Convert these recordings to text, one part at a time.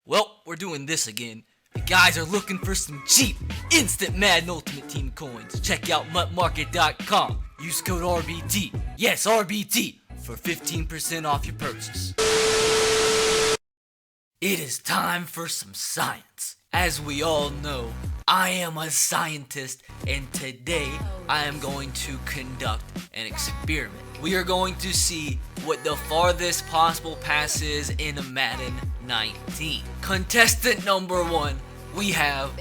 Well, we're doing this again. The guys are looking for some cheap, instant Madden Ultimate Team coins. Check out muttmarket.com. Use code RBT. Yes, RBT for 15% off your purchase. It is time for some science. As we all know, I am a scientist, and today I am going to conduct an experiment. We are going to see what the farthest possible pass is in Madden 19. Contestant number 1, we have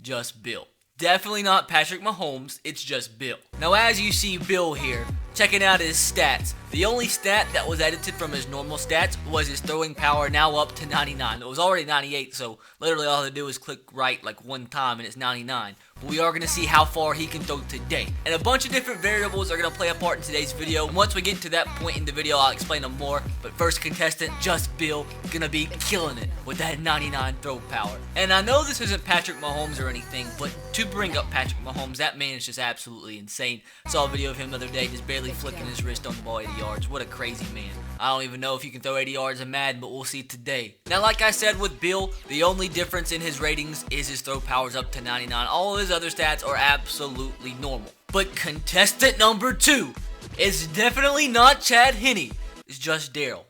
just Bill. Definitely not Patrick Mahomes, it's just Bill. Now as you see Bill here, checking out his stats, the only stat that was edited from his normal stats was his throwing power, now up to 99. It was already 98, so literally all I had to do is click right like one time and it's 99. But we are going to see how far he can throw today. And a bunch of different variables are going to play a part in today's video. Once we get to that point in the video, I'll explain them more. But first contestant, just Bill, going to be killing it with that 99 throw power. And I know this isn't Patrick Mahomes or anything, but to bring up Patrick Mahomes, that man is just absolutely insane. Saw a video of him the other day just barely flicking his wrist on the ball 80 yards. What a crazy man. I don't even know if you can throw 80 yards in Madden, but we'll see today. Now, like I said with Bill, the only difference in his ratings is his throw power's up to 99. All of his other stats are absolutely normal. But contestant number 2 is definitely not Chad Henne. It's just Daryl.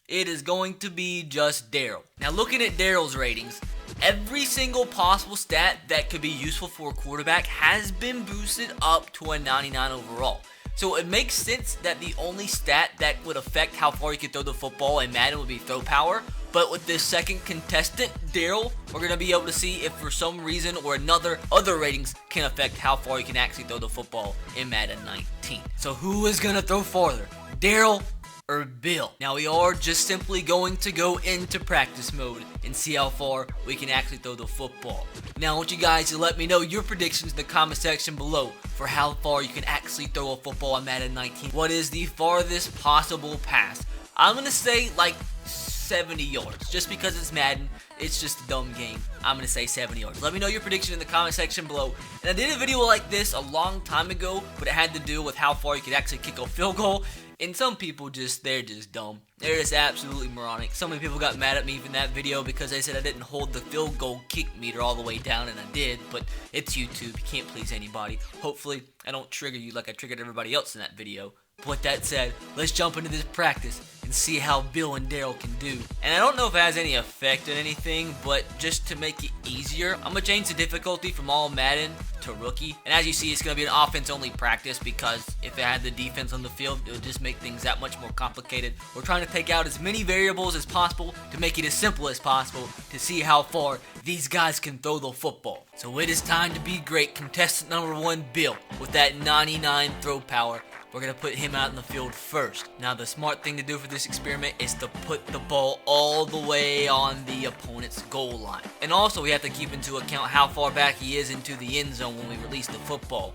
It is going to be just Daryl. Now, looking at Daryl's ratings, every single possible stat that could be useful for a quarterback has been boosted up to a 99 overall. So it makes sense that the only stat that would affect how far you can throw the football in Madden would be throw power. But with this second contestant, Daryl, we're going to be able to see if for some reason or another, other ratings can affect how far you can actually throw the football in Madden 19. So who is going to throw farther, Daryl or Bill? Now we are just simply going to go into practice mode and see how far we can actually throw the football. Now I want you guys to let me know your predictions in the comment section below for how far you can actually throw a football in Madden 19. What is the farthest possible pass? I'm going to say like 70 yards. Just because it's Madden, it's just a dumb game. I'm going to say 70 yards. Let me know your prediction in the comment section below. And I did a video like this a long time ago, but it had to do with how far you could actually kick a field goal. And some people they're just dumb. They're just absolutely moronic. So many people got mad at me from that video because they said I didn't hold the field goal kick meter all the way down, and I did. But it's YouTube. You can't please anybody. Hopefully, I don't trigger you like I triggered everybody else in that video. But with that said, let's jump into this practice and see how Bill and Daryl can do. And I don't know if it has any effect on anything, but just to make it easier, I'm going to change the difficulty from all Madden to rookie. And as you see, it's going to be an offense-only practice because if it had the defense on the field, it would just make things that much more complicated. We're trying to take out as many variables as possible to make it as simple as possible to see how far these guys can throw the football. So it is time to be great. Contestant number 1, Bill, with that 99 throw power. We're going to put him out in the field first. Now, the smart thing to do for this experiment is to put the ball all the way on the opponent's goal line. And also, we have to keep into account how far back he is into the end zone when we release the football.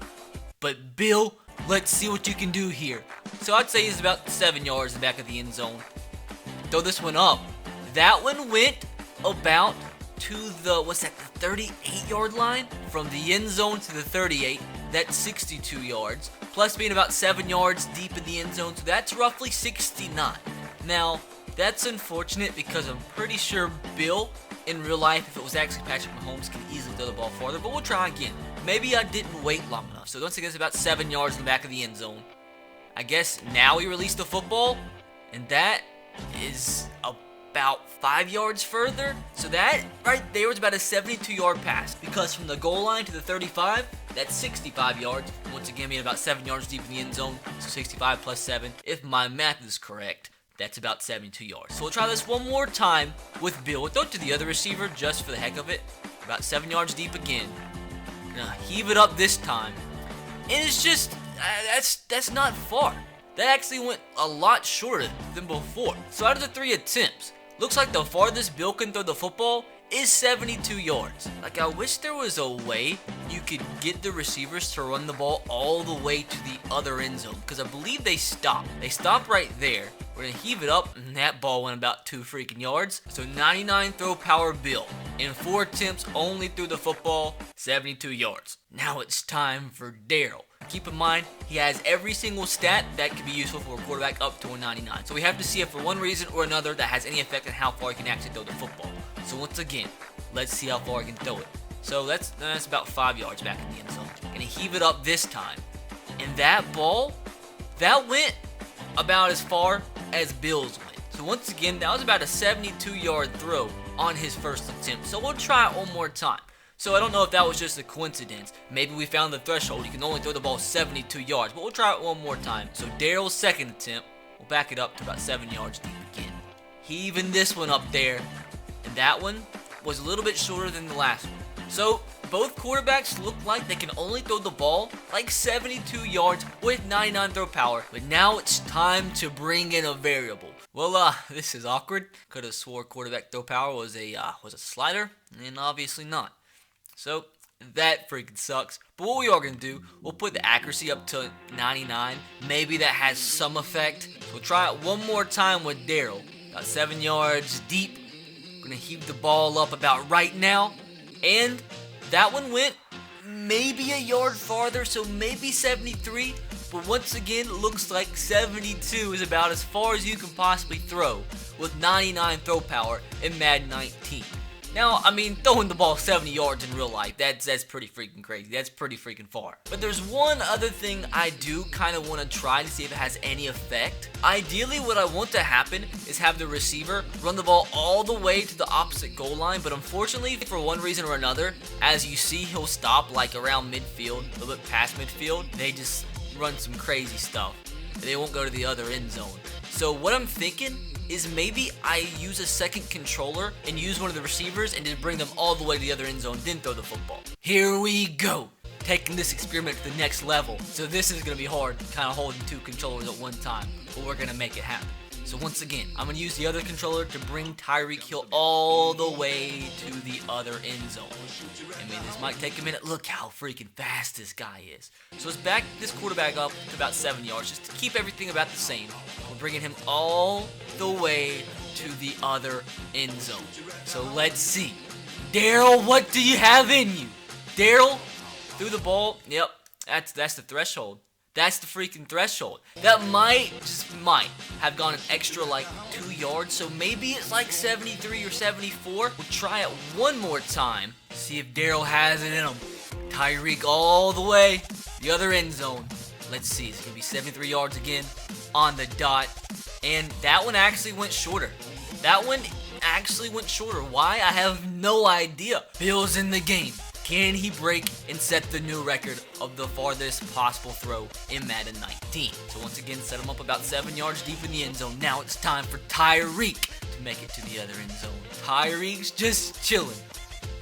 But Bill, let's see what you can do here. So I'd say he's about 7 yards in the back of the end zone. Throw this one up. That one went about to the, the 38-yard line? From the end zone to the 38, that's 62 yards. Plus being about 7 yards deep in the end zone, so that's roughly 69. Now, that's unfortunate because I'm pretty sure Bill, in real life, if it was actually Patrick Mahomes, can easily throw the ball farther, but we'll try again. Maybe I didn't wait long enough, so once again, it's about 7 yards in the back of the end zone. I guess now we release the football, and that is about 5 yards further. So that right there was about a 72-yard pass, because from the goal line to the 35, that's 65 yards. Once again, being about 7 yards deep in the end zone, so 65 plus 7. If my math is correct, that's about 72 yards. So we'll try this one more time with Bill. We'll throw it to the other receiver just for the heck of it. About 7 yards deep again. Gonna heave it up this time. And it's just, that's not far. That actually went a lot shorter than before. So out of the 3 attempts, looks like the farthest Bill can throw the football is 72 yards. Like, I wish there was a way you could get the receivers to run the ball all the way to the other end zone, because I believe they stopped. They stopped right there. We're going to heave it up, and that ball went about 2 freaking yards. So 99 throw power Bill. In 4 attempts, only threw the football 72 yards. Now it's time for Daryl. Keep in mind, he has every single stat that could be useful for a quarterback up to a 99. So we have to see if for one reason or another that has any effect on how far he can actually throw the football. So once again, let's see how far I can throw it. So that's about 5 yards back in the end zone. Gonna heave it up this time. And that ball, that went about as far as Bill's went. So once again, that was about a 72-yard throw on his first attempt. So we'll try it one more time. So I don't know if that was just a coincidence. Maybe we found the threshold. You can only throw the ball 72 yards. But we'll try it one more time. So Daryl's second attempt, we'll back it up to about 7 yards deep again. Heaving this one up there. And that one was a little bit shorter than the last one. So both quarterbacks look like they can only throw the ball like 72 yards with 99 throw power. But now it's time to bring in a variable. Well, this is awkward. Could have swore quarterback throw power was a slider, and obviously not. So that freaking sucks. But what we are going to do, we'll put the accuracy up to 99. Maybe that has some effect. So we'll try it one more time with Daryl. About 7 yards deep. Going to heave the ball up about right now. And that one went maybe a yard farther, so maybe 73. But once again, it looks like 72 is about as far as you can possibly throw with 99 throw power in Madden 19. Now, I mean, throwing the ball 70 yards in real life, that's pretty freaking crazy. That's pretty freaking far. But there's one other thing I do kind of want to try to see if it has any effect. Ideally, what I want to happen is have the receiver run the ball all the way to the opposite goal line. But unfortunately, for one reason or another, as you see, he'll stop like around midfield, a little bit past midfield. They just run some crazy stuff. They won't go to the other end zone. So what I'm thinking is maybe I use a second controller and use one of the receivers and just bring them all the way to the other end zone, then throw the football. Here we go. Taking this experiment to the next level. So this is going to be hard, kind of holding 2 controllers at one time, but we're going to make it happen. So once again, I'm going to use the other controller to bring Tyreek Hill all the way to the other end zone. I mean, this might take a minute. Look how freaking fast this guy is. So let's back this quarterback up to about 7 yards just to keep everything about the same. We're bringing him all the way to the other end zone. So let's see. Daryl, what do you have in you? Daryl, threw the ball. Yep, that's the threshold. That's the freaking threshold. That might have gone an extra like 2 yards. So maybe it's like 73 or 74. We'll try it one more time. See if Daryl has it in him. Tyreek all the way. The other end zone. Let's see. It's going to be 73 yards again on the dot. And that one actually went shorter. Why? I have no idea. Bill's in the game. Can he break and set the new record of the farthest possible throw in Madden 19? So once again, set him up about 7 yards deep in the end zone. Now it's time for Tyreek to make it to the other end zone. Tyreek's just chilling.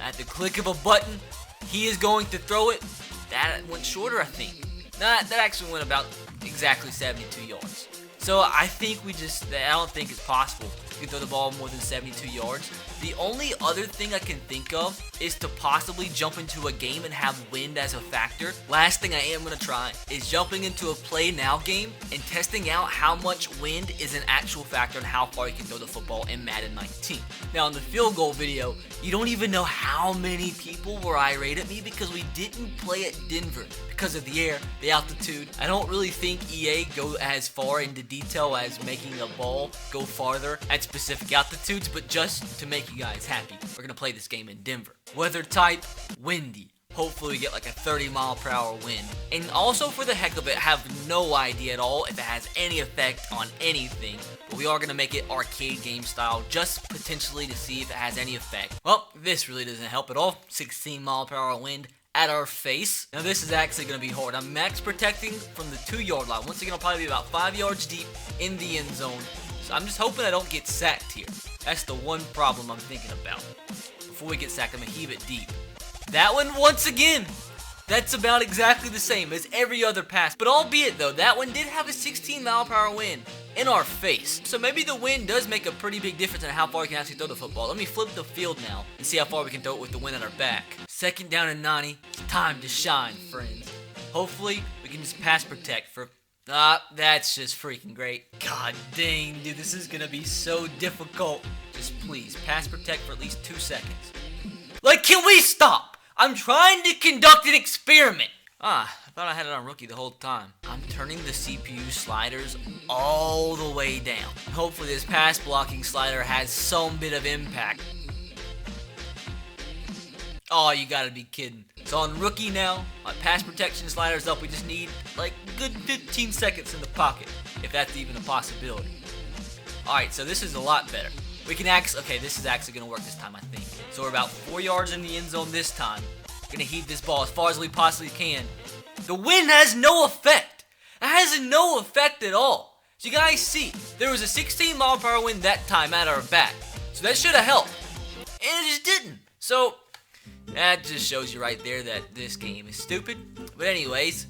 At the click of a button, he is going to throw it. That went shorter, I think. That actually went about exactly 72 yards. So I think I don't think it's possible to throw the ball more than 72 yards. The only other thing I can think of is to possibly jump into a game and have wind as a factor. Last thing I am going to try is jumping into a play now game and testing out how much wind is an actual factor and how far you can throw the football in Madden 19. Now in the field goal video, you don't even know how many people were irate at me because we didn't play at Denver because of the air, the altitude. I don't really think EA go as far into detail as making a ball go farther at specific altitudes, but just to make you guys happy, we're gonna play this game in Denver. Weather type, windy. Hopefully we get like a 30-mile-per-hour wind. And also for the heck of it, have no idea at all if it has any effect on anything. But we are gonna make it arcade game style, just potentially to see if it has any effect. Well, this really doesn't help at all. 16-mile-per-hour wind at our face. Now this is actually going to be hard. I'm max protecting from the 2-yard line. Once again, I'll probably be about 5 yards deep in the end zone. So I'm just hoping I don't get sacked here. That's the one problem I'm thinking about. Before we get sacked, I'm going to heave it deep. That one, once again, that's about exactly the same as every other pass. But albeit though, that one did have a 16-mile-per-hour wind in our face. So maybe the wind does make a pretty big difference in how far we can actually throw the football. Let me flip the field now and see how far we can throw it with the wind at our back. 2nd down and 90. It's time to shine, friends. Hopefully, we can just pass protect for... that's just freaking great. God dang, dude, this is gonna be so difficult. Just please, pass protect for at least 2 seconds. Like, can we stop? I'm trying to conduct an experiment. I thought I had it on rookie the whole time. I'm turning the CPU sliders all the way down. Hopefully this pass blocking slider has some bit of impact. Oh, you gotta be kidding. So on rookie now, my pass protection slider's up. We just need like good 15 seconds in the pocket, if that's even a possibility. Alright, so this is a lot better. We can okay, this is actually gonna work this time, I think. So we're about 4 yards in the end zone this time. Gonna heave this ball as far as we possibly can. The wind has no effect. It has no effect at all. So you guys see, there was a 16-mile-per-hour wind that time at our back. So that should have helped. And it just didn't. So that just shows you right there that this game is stupid. But anyways,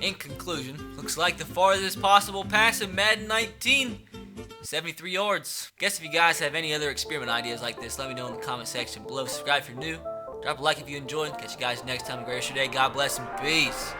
in conclusion, looks like the farthest possible pass in Madden 19, 73 yards. Guess if you guys have any other experiment ideas like this, let me know in the comment section below. Subscribe if you're new. Drop a like if you enjoyed. Catch you guys next time. Have a great rest of your day. God bless and peace.